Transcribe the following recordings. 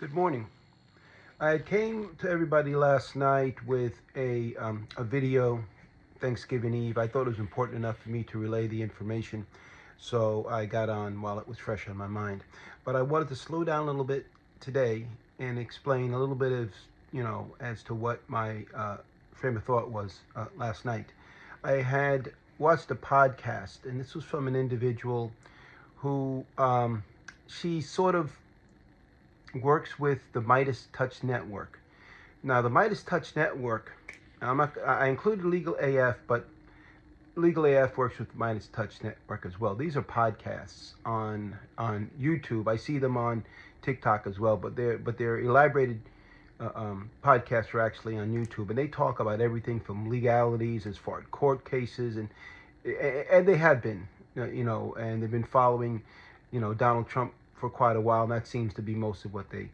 Good morning. I came to everybody last night with a video, Thanksgiving Eve. I thought it was important enough for me to relay the information, so I got on while it was fresh on my mind. But I wanted to slow down a little bit today and explain a little bit of, as to what my frame of thought was last night. I had watched a podcast, and this was from an individual who she sort of works with the Midas Touch Network. Now, the Midas Touch Network, I included Legal AF, but Legal AF works with the Midas Touch Network as well. These are podcasts on YouTube. I see them on TikTok as well, but they're elaborated podcasts are actually on YouTube, and they talk about everything from legalities as far as court cases, and they have been, and they've been following, Donald Trump for quite a while, and that seems to be most of what they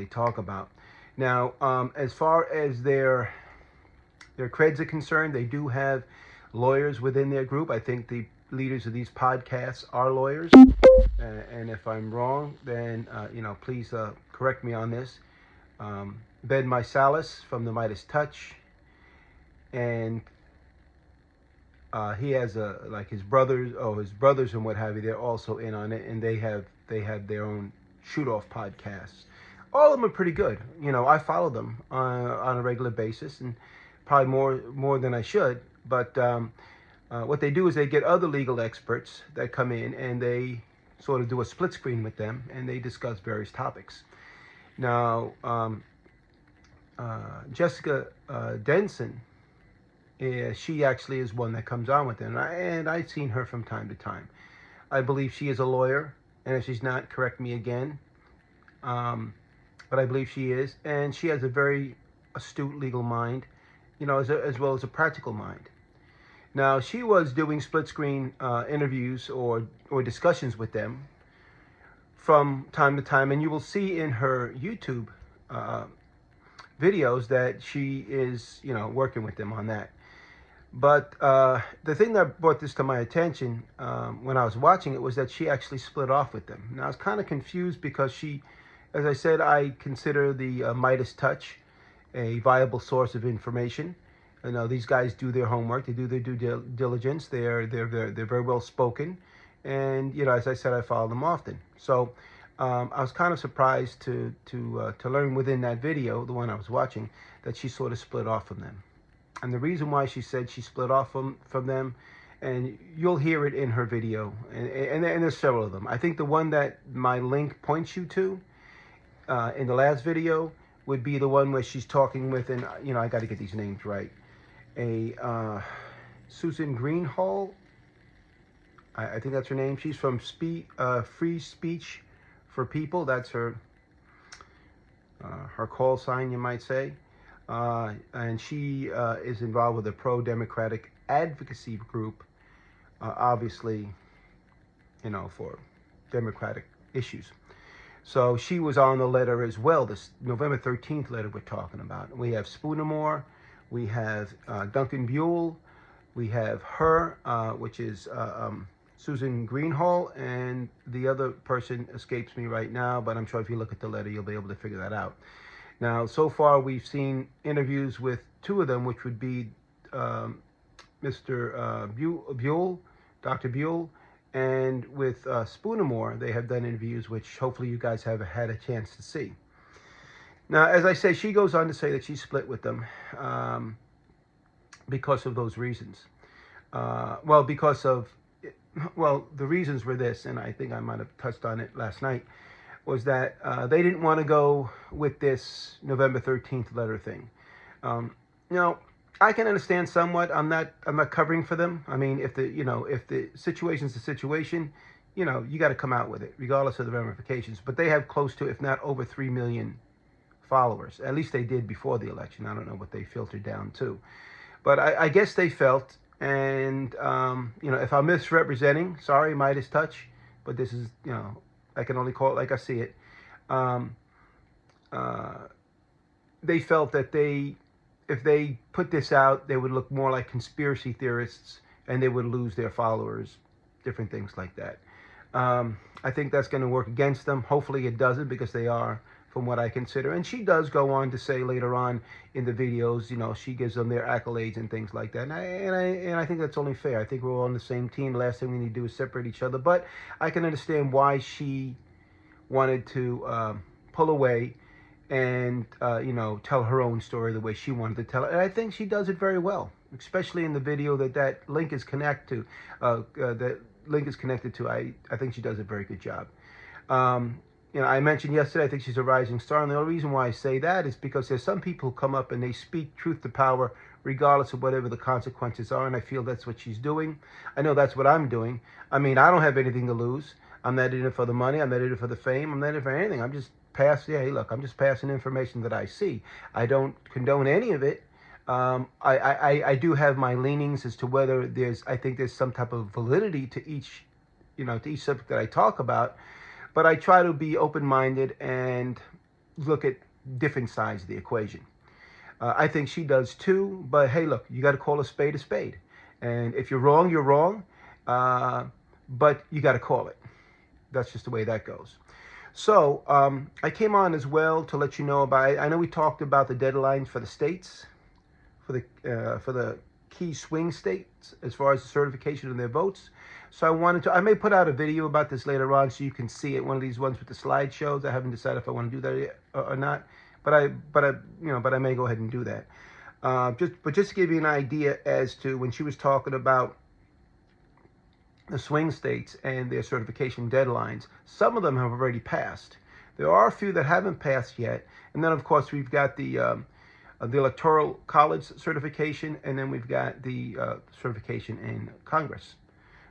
talk about. Now, as far as their creds are concerned, they do have lawyers within their group. I think the leaders of these podcasts are lawyers, and if I'm wrong, then please correct me on this. Ben Mysalis from the Midas Touch, and he has his brothers and what have you. They're also in on it, and they have their own shoot-off podcasts. All of them are pretty good. I follow them on a regular basis, and probably more than I should. But what they do is they get other legal experts that come in, and they sort of do a split screen with them, and they discuss various topics. Now, Jessica Denson, she actually is one that comes on with them, and I've seen her from time to time. I believe she is a lawyer, and if she's not, correct me again. But I believe she is, and she has a very astute legal mind, as well as a practical mind. Now, she was doing split screen interviews or discussions with them from time to time, and you will see in her YouTube videos that she is, working with them on that. But the thing that brought this to my attention when I was watching it was that she actually split off with them. Now, I was kind of confused because she, as I said, I consider the Midas Touch a viable source of information. These guys do their homework, they do their due diligence, they're very well spoken, and as I said, I follow them often. So I was kind of surprised to learn within that video, the one I was watching, that she sort of split off from them. And the reason why she said she split off from them, and you'll hear it in her video, and there's several of them. I think the one that my link points you to in the last video would be the one where she's talking with, and I got to get these names right, a Susan Greenhall, I think that's her name. She's from Free Speech for People. That's her call sign, you might say. And she is involved with a pro-democratic advocacy group, obviously, for democratic issues. So she was on the letter as well, this November 13th letter we're talking about. We have Spoonermore, we have DuncanBuell, we have her, which is Susan Greenhall, and the other person escapes me right now, but I'm sure if you look at the letter, you'll be able to figure that out. Now, so far, we've seen interviews with two of them, which would be Mr. Buell, Dr. Buell, and with Spoonermore. They have done interviews, which hopefully you guys have had a chance to see. Now, as I say, she goes on to say that she split with them because of those reasons. The reasons were this, and I think I might have touched on it last night, was that they didn't want to go with this November 13th letter thing. I can understand somewhat. I'm not covering for them. I mean, if the situation's the situation, you got to come out with it, regardless of the ramifications. But they have close to, if not over 3 million followers. At least they did before the election. I don't know what they filtered down to. But I guess they felt, and, if I'm misrepresenting, sorry, Midas Touch, but this is, I can only call it like I see it. They felt that if they put this out, they would look more like conspiracy theorists, and they would lose their followers, different things like that. I think that's going to work against them. Hopefully it doesn't, because they are from what I consider. And she does go on to say later on in the videos, you know, she gives them their accolades and things like that. And I think that's only fair. I think we're all on the same team. The last thing we need to do is separate each other. But I can understand why she wanted to pull away and, you know, tell her own story the way she wanted to tell it. And I think she does it very well, especially in the video that link is connected to. I think she does a very good job. You know, I mentioned yesterday, I think she's a rising star. And the only reason why I say that is because there's some people who come up and they speak truth to power, regardless of whatever the consequences are. And I feel that's what she's doing. I know that's what I'm doing. I mean, I don't have anything to lose. I'm not in it for the money. I'm not in it for the fame. I'm not in it for anything. I'm just hey, look, I'm just passing information that I see. I don't condone any of it. I do have my leanings as to whether I think there's some type of validity to each, you know, to each subject that I talk about. But I try to be open-minded and look at different sides of the equation. I think she does too, but hey, look, you got to call a spade a spade. And if you're wrong, you're wrong, but you got to call it. That's just the way that goes. So I came on as well to let you know about, I know we talked about the deadlines for the states, for the key swing states, as far as the certification of their votes. So I may put out a video about this later on so you can see it, one of these ones with the slideshows. I haven't decided if I want to do that yet or not, but I may go ahead and do that. Just to give you an idea as to when she was talking about the swing states and their certification deadlines, some of them have already passed. There are a few that haven't passed yet, and then of course we've got the Electoral College certification, and then we've got the certification in Congress.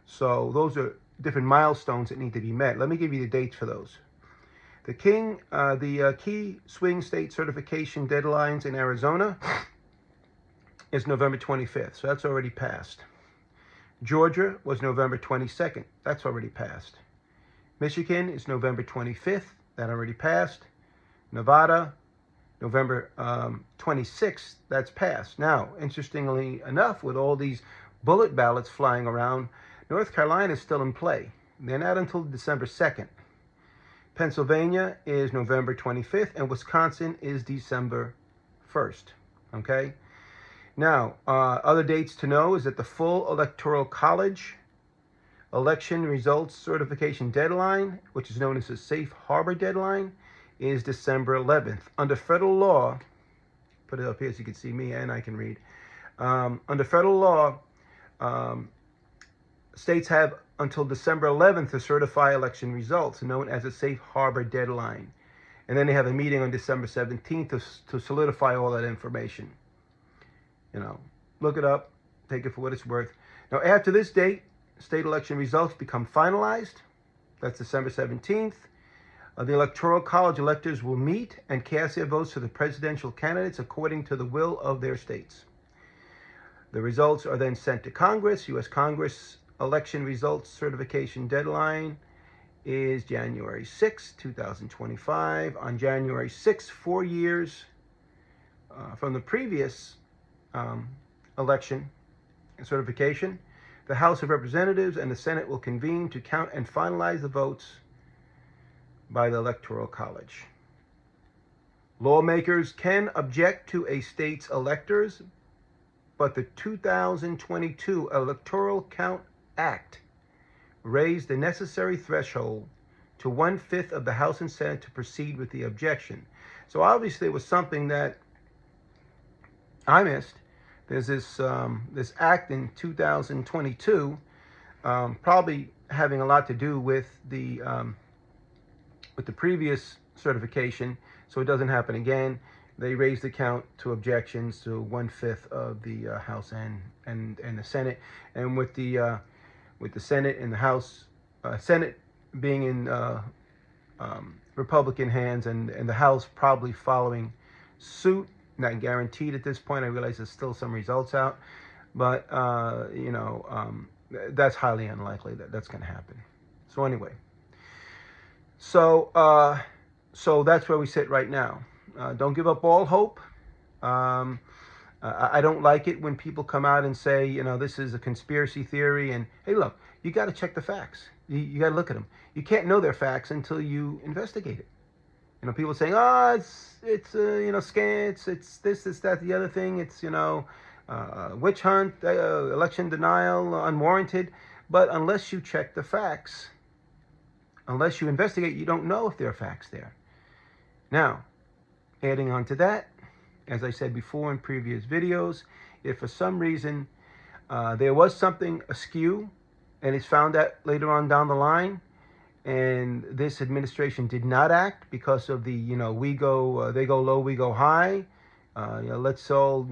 So those are different milestones that need to be met. Let me give you the dates for those. The key swing state certification deadlines in Arizona is November 25th, so that's already passed. Georgia was November 22nd, that's already passed. Michigan is November 25th, that already passed. Nevada, November 26th, that's passed. Now, interestingly enough, with all these bullet ballots flying around, North Carolina is still in play. They're not until December 2nd. Pennsylvania is November 25th, and Wisconsin is December 1st. Okay? Now, other dates to know is that the full Electoral College election results certification deadline, which is known as the safe harbor deadline, is December 11th. Under federal law, put it up here so you can see me and I can read. Under federal law, states have until December 11th to certify election results, known as a safe harbor deadline. And then they have a meeting on December 17th to solidify all that information. You know, look it up, take it for what it's worth. Now, after this date, state election results become finalized. That's December 17th. The Electoral College electors will meet and cast their votes for the presidential candidates according to the will of their states. The results are then sent to Congress. U.S. Congress election results certification deadline is January 6, 2025. On January 6, 4 years from the previous election and certification, the House of Representatives and the Senate will convene to count and finalize the votes by the Electoral College. Lawmakers can object to a state's electors, but the 2022 Electoral Count Act raised the necessary threshold to 1/5 of the House and Senate to proceed with the objection. So obviously it was something that I missed. There's this act in 2022, probably having a lot to do with the previous certification, so it doesn't happen again. They raised the count to objections to 1/5 of the House and the Senate, and with the Senate and the House, Senate being in Republican hands and the House probably following suit. Not guaranteed at this point. I realize there's still some results out, but that's highly unlikely that that's going to happen. So anyway, so that's where we sit right now. Don't give up all hope. I don't like it when people come out and say, this is a conspiracy theory. And hey, look, you got to check the facts. You got to look at them. You can't know their facts until you investigate it. You know, people saying, oh, it's you know, scams, it's this, that, the other thing. It's, you know, witch hunt, election denial, unwarranted. But unless you check the facts, unless you investigate, you don't know if there are facts there. Now, adding on to that, as I said before in previous videos, if for some reason there was something askew and it's found out later on down the line, and this administration did not act because of the, you know, they go low, we go high. You know, let's all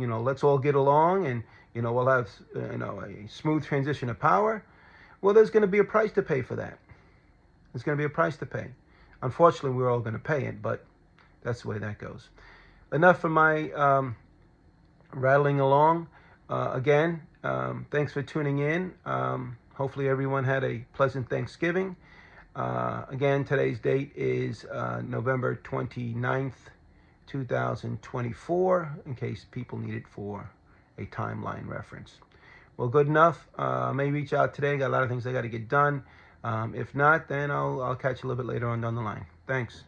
get along, and, you know, we'll have, you know, a smooth transition of power. Well, there's going to be a price to pay for that. There's going to be a price to pay. Unfortunately, we're all going to pay it, but that's the way that goes. Enough for my rattling along. Again, thanks for tuning in. Hopefully everyone had a pleasant Thanksgiving. Again, today's date is November 29th, 2024, in case people need it for a timeline reference. Well, good enough. I may reach out today. Got a lot of things I got to get done. If not, then I'll catch you a little bit later on down the line. Thanks.